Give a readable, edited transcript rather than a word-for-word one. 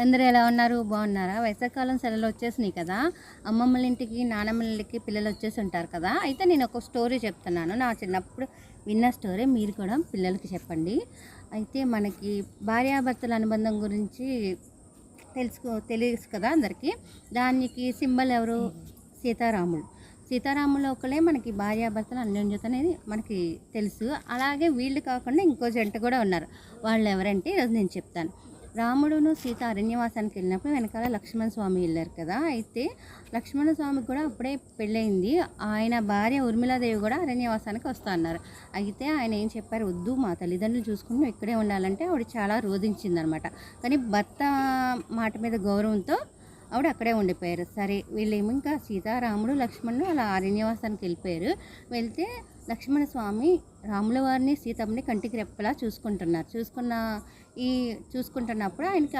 అందరూ ఎలా ఉన్నారు? బాగున్నారా? వేసవికాలం సెలవులు వచ్చేసినాయి కదా! అమ్మమ్మల ఇంటికి, నానమ్మల ఇంటికి పిల్లలు వచ్చేసి ఉంటారు కదా! అయితే నేను ఒక స్టోరీ చెప్తున్నాను. నా చిన్నప్పుడు విన్న స్టోరీ మీరు కూడా పిల్లలకి చెప్పండి. అయితే మనకి భార్యాభర్తల అనుబంధం గురించి తెలుసు కదా అందరికీ. దానికి సింబల్ ఎవరు? సీతారాములు. సీతారాములు ఒకళ్ళే మనకి భార్యాభర్తల అన్యోన్యత అనేది మనకి తెలుసు. అలాగే వీళ్ళు కాకుండా ఇంకో జంట కూడా ఉన్నారు. వాళ్ళు ఎవరంటే ఈరోజు నేను చెప్తాను. రాముడును సీత అరణ్యవాసానికి వెళ్ళినప్పుడు వెనకాల లక్ష్మణ స్వామి వెళ్ళారు కదా! అయితే లక్ష్మణ స్వామికి కూడా అప్పుడే పెళ్ళయింది. ఆయన భార్య ఊర్మిళాదేవి కూడా అరణ్యవాసానికి వస్తా అన్నారు. అయితే ఆయన ఏం చెప్పారు, వద్దు మా తల్లిదండ్రులు చూసుకుని నువ్వు ఇక్కడే ఉండాలంటే ఆవిడ చాలా రోధించిందనమాట. కానీ భర్త మాట మీద గౌరవంతో ఆవిడ అక్కడే ఉండిపోయారు. సరే వీళ్ళేమో ఇంకా సీతారాముడు లక్ష్మణుడు అలా అరణ్యవాసానికి వెళ్ళిపోయారు. వెళ్తే లక్ష్మణ స్వామి రాముల వారిని సీతమ్మని కంటికి రెప్పలా చూసుకుంటున్నారు. చూసుకున్నప్పుడు ఆయనకి